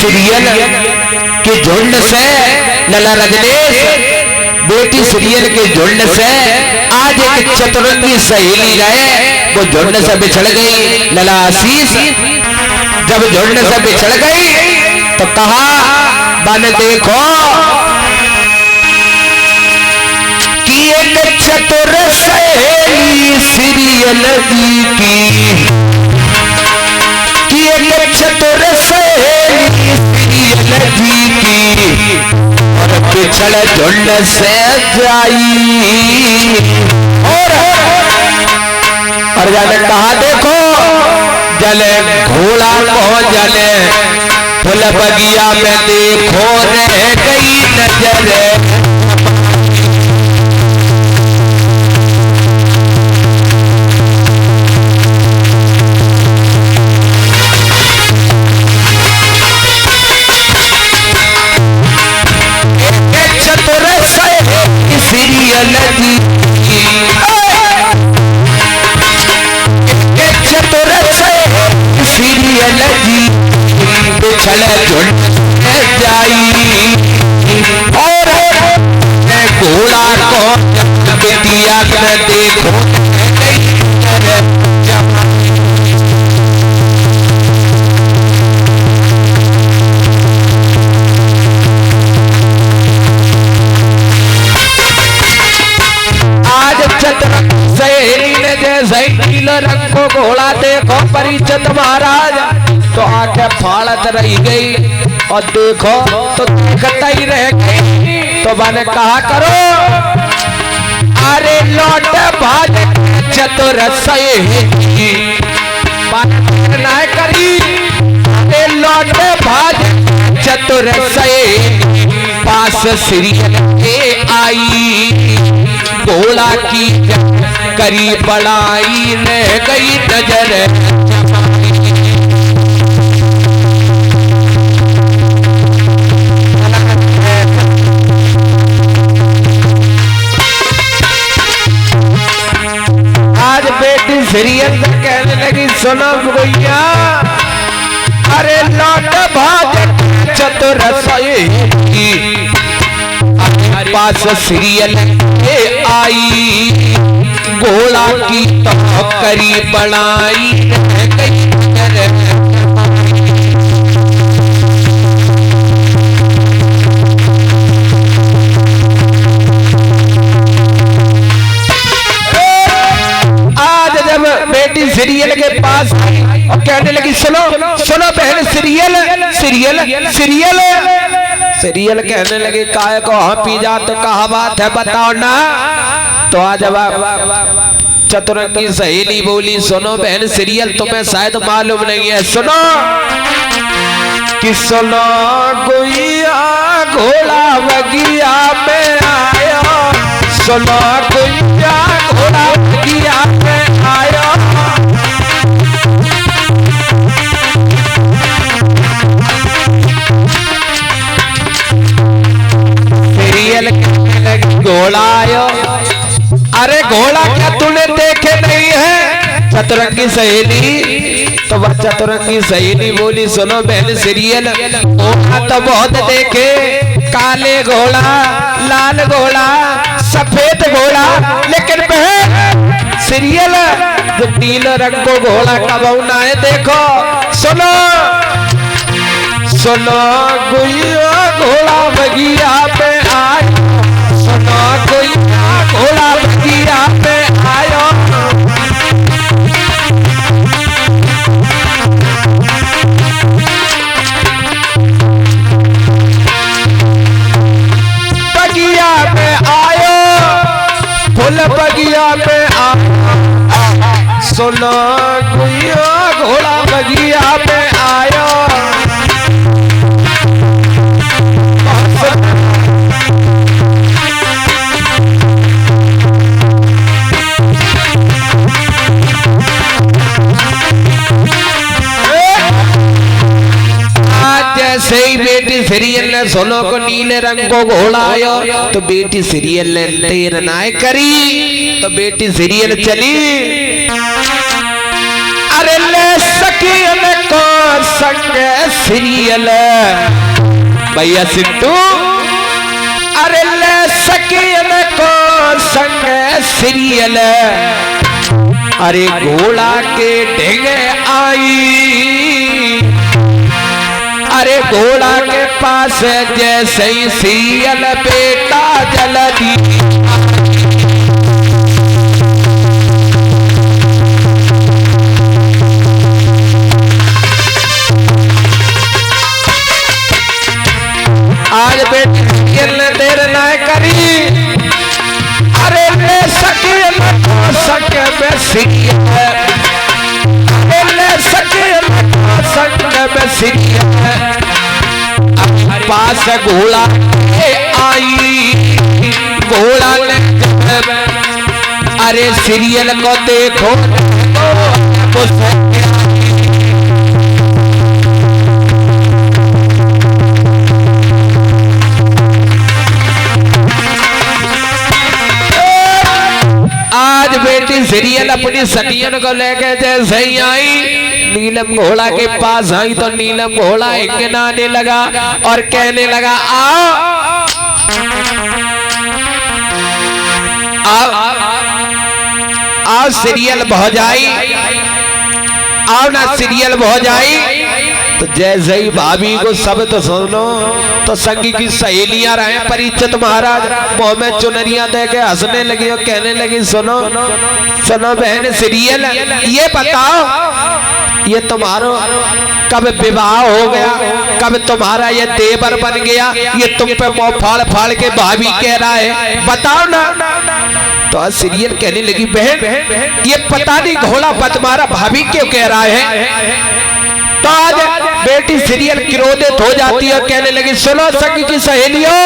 Serial के झुंड से लला रजनीश, बेटी सीरियल के झुंड से आज एक चतुरंगी सहेली गए, वो झुंड से बिछड़ गई। लला आशीष जब झुंड से बिछड़ गई तो कहा बन देखो कि एक चतुर सहेली सीरियल जी की, कि एक चतुर सहेली सीरियल जी की और पिछड़ झुंड से जाई। और जाने कहा देखो जले घोड़ा को जले फुल बगिया में देखो रह गई नजर। चतुर सहेली सीरियल जी की, चतुर सहेली सीरियल जी पिछड़ झुंड में जाई। और घोड़ा को बिटिया में देखो सहेली ने जैसे नीले रंग को घोड़ा देखो परिचित महाराज तो आंखें फाड़त रह गई और देखो तो देखता ही रह गई। तो मैंने कहा करो अरे लौट भाज चतुर सहेली ना करी, अरे लौट भाज चतुर सहेली पास सीरियल के आई। घोड़ा की करी बड़ाई रह गई नजर। आज बेटी सीरियल में कहने लगी सुनो भैया, अरे लौट भाज चतुर सहेली पास सीरियल के आई। घोड़ा की करी बड़ाई रह गई नजर। आज जब बेटी सीरियल के पास और कहने लगी सुनो सुनो बहन सीरियल सीरियल सीरियल सीरियल कहने लगे काय को हाँ पी जा तो कहा बात है बताओ ना। तो आज चतुरंगी सहेली बोली सुनो बहन सीरियल तुम्हें शायद मालूम नहीं है, सुनो कि सुनो गुइया घोड़ा बगिया में आया, सुनो गुइया घोड़ा बगिया में आया। घोड़ा आयो, अरे घोड़ा क्या तूने देखे नहीं है चतुरंगी सहेली। तो वह चतुरंगी सहेली बोली सुनो बहन सीरियल घोड़ा तो बहुत देखे, काले घोड़ा लाल घोड़ा सफेद घोड़ा, लेकिन बहन सीरियल जो नीले रंग को घोड़ा कब ना है देखो। सुनो सुनो गुइया घोड़ा बगिया पे आया, सुनो गुइया घोड़ा बगिया पे आया। बगिया में आयो फुल बगिया में आया, सुनो गुइया घोड़ा बगिया में आया। जैसे ही बेटी सीरियल ने सुनो को नीले रंग को घोड़ा आयो तो बेटी सीरियल ने देर ना करी तो बेटी सीरियल चली। अरे ले सकी को संग सीरियल भैया सिद्धू अरे ले सकियन को संग सीरियल अरे घोड़ा के ढेंगे आई अरे घोड़ा के पास जैसे ही सीरियल बेटा जल्दी आज बेटी ने देर न करी अरे ले सके सके में सीरियल ले सके सके में सीरियल पास घोड़ा आई घोड़ा ने अरे सीरियल को देखो आज बेटी सीरियल अपनी सखियन को लेके जैसे ही आई नीलम घोड़ा के पास आई तो नीलम घोड़ा हिंगनाने लगा और कहने लगा आओ सीरियल भौजाई आओ ना सीरियल भौजाई तो जैसे ही भाभी को सब तो सुनो तो संगी की सहेलियां रहे परिचित महाराज मुंह में चुनरियां दे के हंसने लगी और कहने लगी सुनो सुनो बहन सीरियल ये बताओ ये तुम्हारा कब विवाह हो गया कब तुम्हारा ये देवर बन गया ये तुम पे मुंह फाड़ फाड़ के भाभी कह रहा है बताओ ना तो सीरियल कहने लगी बहन ये पता नहीं घोड़ा तुम्हारा भाभी क्यों कह रहा है तो आज बेटी सीरियल क्रोधित हो जाती है और कहने लगी सुनो सखी की सहेलियों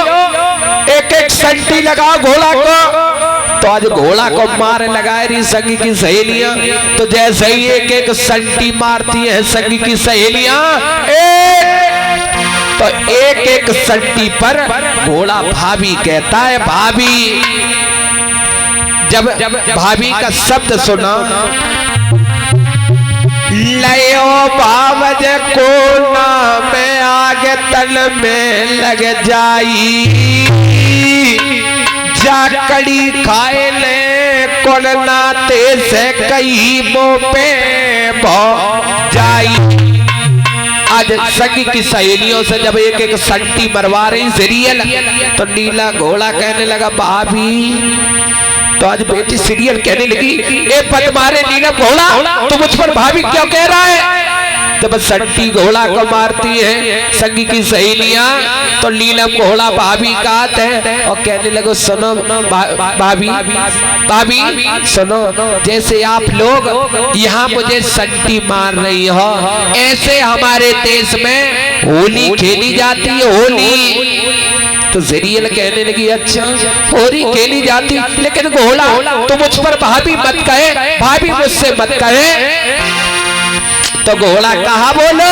एक एक संटी लगाओ घोड़ा को तो आज घोड़ा को मार लगाए रही संगी की सहेलियां तो जैसे ही एक एक संटी मारती है संगी की सहेलियां तो एक एक संटी पर घोड़ा भाभी कहता है भाभी जब भाभी का शब्द सुना लयो बावज को नाम आगे तन में लग जाई जाकड़ी खाए ले कौन नाते से कई मो पे जाई आज सखी की सहेलियों से जब एक एक संटी मरवा रही सीरियल तो नीला घोड़ा कहने लगा भाभी तो आज बेटी सीरियल कहने लगी ए तुम्हारे नीलम घोड़ा तो मुझ पर भाभी क्यों कह रहा है जब संटी घोड़ा को मारती है संगी की सहेलियां तो नीलम घोड़ा भाभी कहते हैं और कहने लगो सुनो भाभी भाभी सुनो जैसे आप लोग यहाँ मुझे संटी मार रही हो ऐसे हमारे देश में होली खेली जाती है होली तो सीरियल कहने लगी अच्छा होली खेली जाती लेकिन घोड़ा तो मुझ पर भाभी मत कहे भाभी मुझसे मत कहे तो घोड़ा कहा बोलो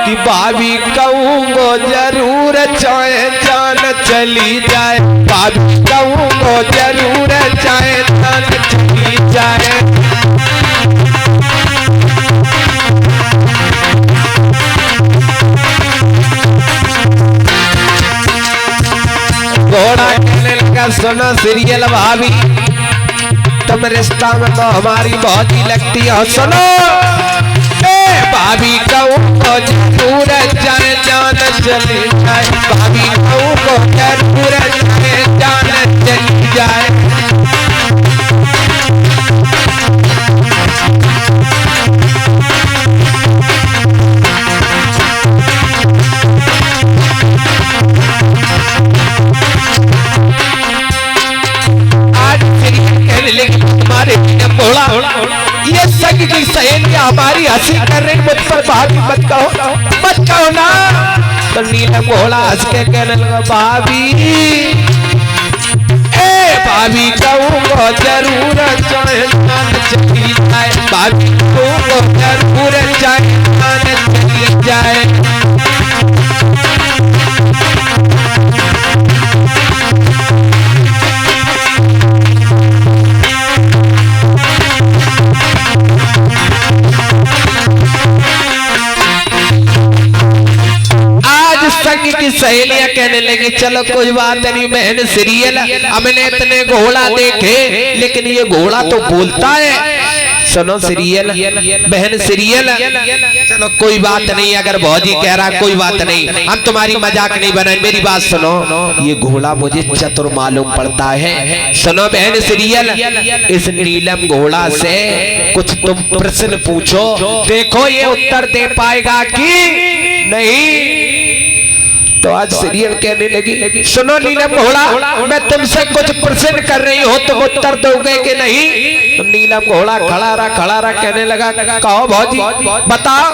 कि भाभी कहूँगो जरूर चाहे जान चली जाए भाभी कहूँगो जरूर चाहे जान चली जाए घोड़ा कहने लगा सुनो सीरियल भाभी तुम रिश्ता में तो हमारी बहुत ही लगती है सुनो भाभी कहूँ जरूर जाए जान चली जाए भाभी कहूँ जरूर जाए जान चली जाए तुम्हारे घोड़ा ये सगी की सहेलियां हमारी हंसी कर रही मुझ पर भाभी मत कहो ना तो नीलम घोड़ा हंस के कहने लगा भाभी भाभी कहूँगो जरूर चाहे जान चली जाए भाभी कहूँगो जरूर चाहे जान चली जाए संग की सहेलियां कहने लगी चलो कोई बात नहीं बहन सीरियल, हमने इतने घोड़ा देखे लेकिन ये घोड़ा तो बोलता है। सुनो सीरियल बहन सीरियल, चलो कोई बात नहीं, अगर भौजी कह रहा कोई बात नहीं, हम तुम्हारी मजाक नहीं बनाए। मेरी बात सुनो, ये घोड़ा मुझे चतुर मालूम पड़ता है। सुनो बहन सीरियल, इस नीलम घोड़ा से कुछ तुम प्रश्न पूछो, देखो ये उत्तर दे पाएगा कि नहीं। तो आज सीरियल कहने लगी सुनो नीलम घोड़ा, मैं तुमसे कुछ प्रश्न कर रही हूँ, तुम उत्तर दोगे कि नहीं। तो नीलम घोड़ा खड़ा रहा कहने लगा कहो भौजी बताओ।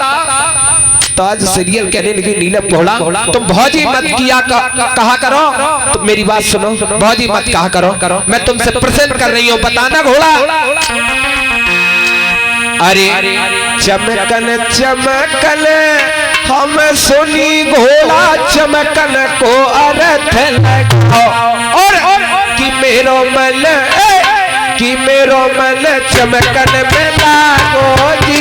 तो आज सीरियल कहने लगी नीलम घोड़ा तुम भौजी मत किया कहा करो, तो मेरी बात सुनो, भौजी मत कहा करो, मैं तुमसे प्रश्न कर रही हूँ, बताना घोड़ा। अरे चमकन चमकन हम सुनी घोड़ा चमकन को अर्थ लगाओ, और कि मेरो मन कि मेरो मन चमकन में लागो जी।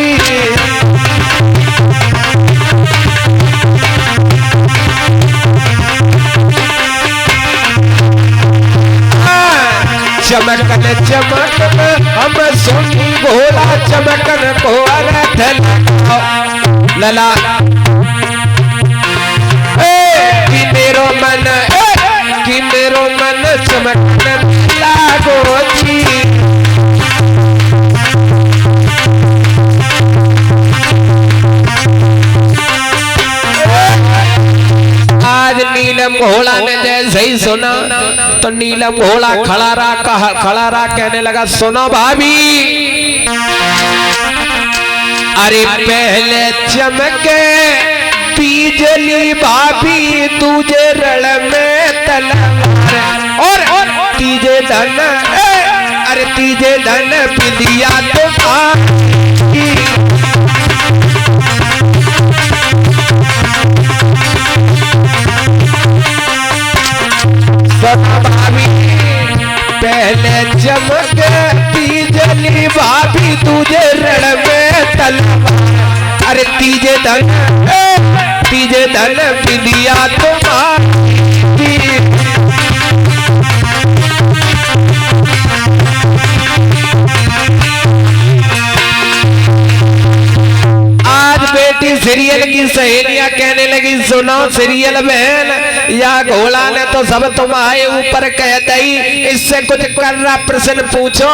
चमकन चमकन हम सुनी घोड़ा चमकन को अर्थ लगाओ। लला कि मेरो मन चमकन लागो जी। आज नीलम घोड़ा ने जैसे ही सुना तो नीलम घोड़ा खड़ा रहा कहने लगा सुनो भाभी, अरे पहले चमके बिजली भाभी तुझे रण में तलवार, और तीजे धन अरे तीजे धन बिंदिया तुम्हारी। भाभी पहले चमक बिजली भाभी तुझे रण में तलवार, अरे तीजे धन बिंदिया तुम्हारी। आज बेटी सीरियल की सहेलियां कहने लगी सुनो सीरियल बहन, या घोड़ा ने तो सब तुम्हारे ऊपर कह दी, इससे कुछ कर रहा प्रश्न पूछो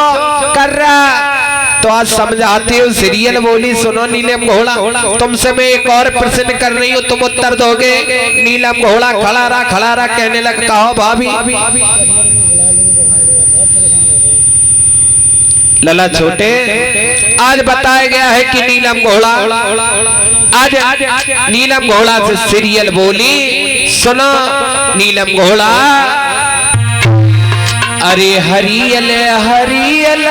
कर रहा। तो आज समझाती हूँ। सीरियल बोली सुनो नीलम घोड़ा तुमसे मैं एक और प्रश्न कर रही हूँ, तुम उत्तर दोगे। नीलम घोड़ा खड़ा रहा कहने लगा कहो भाभी। लला छोटे आज बताया गया है कि नीलम घोड़ा आज नीलम घोड़ा से सीरियल बोली सुनो नीलम घोड़ा, अरे हरियल हरियल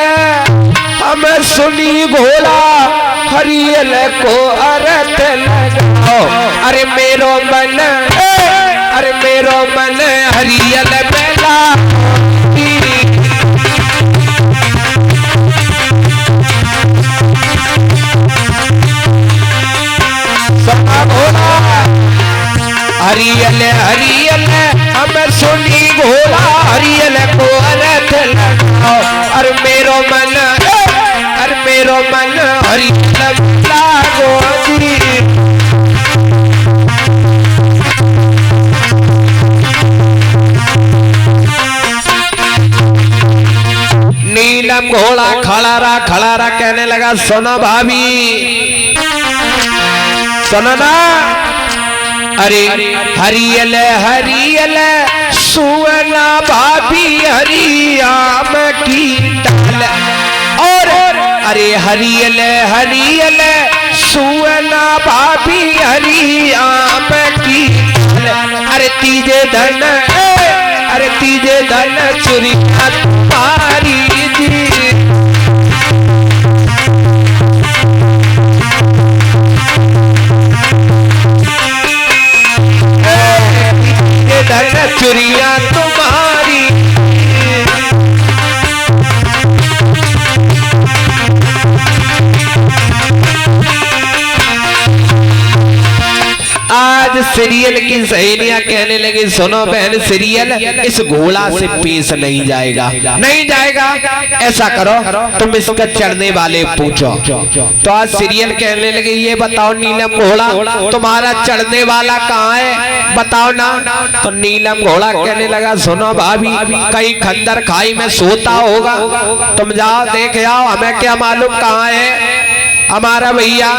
हम सुनी घोड़ा हरियल को अर्थ लगाओ, अरे मेरो मन हरियल बेला। हरियल हरियल हम सुनी घोड़ा हरियल को अर्थ लगाओ, और मेरो मन हरियल लागो जी। नीलम घोड़ा खड़ा रहा कहने लगा सुनो भाभी सुनो ना, अरे हरियल हरियल सुवना भाभी हरियाम की डाल, और अरे हरियल हरियल सुवना भाभी हरियाम की डाल, अरे तीजे धन चुरी तुम्हारी जी। चुरिया तुम्हारी आज सीरियल की सहेलियां कहने लगी सुनो बहन सीरियल इस घोड़ा से पेश नहीं जाएगा, नहीं जाएगा। ऐसा करो तुम इसका चढ़ने वाले पूछो। तो आज सीरियल कहने लगे ये बताओ नीलम घोड़ा तुम्हारा चढ़ने वाला कहाँ है, बताओ ना। तो नीलम घोड़ा कहने लगा सुनो भाभी कहीं खंडर खाई में सोता होगा, तुम जाओ देख आओ, हमें क्या मालूम कहाँ है हमारा भैया।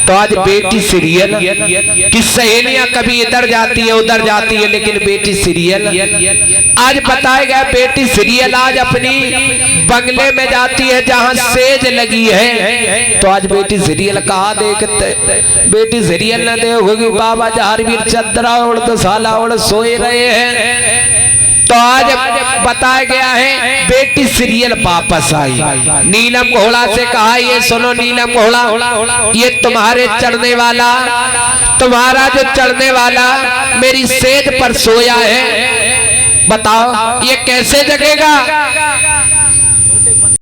तो आज बेटी सीरियल की सहेलियां कभी इधर जाती है उधर जाती है, लेकिन बेटी सीरियल आज बताया गया बेटी सीरियल आज अपनी बंगले में जाती है जहां सेज लगी है। तो आज बेटी सीरियल कहा देखते बेटी सीरियल न देखोगी बाबा जारवीर चदरा ओढ़ तो साला ओढ़ सोए रहे हैं। तो आज बताया गया है बेटी सीरियल वापस आई, नीलम घोड़ा से कहा ये सुनो नीलम घोड़ा ये तुम्हारे चढ़ने वाला तुम्हारा जो चढ़ने वाला मेरी सेज पर सोया है, बताओ ये कैसे जगेगा।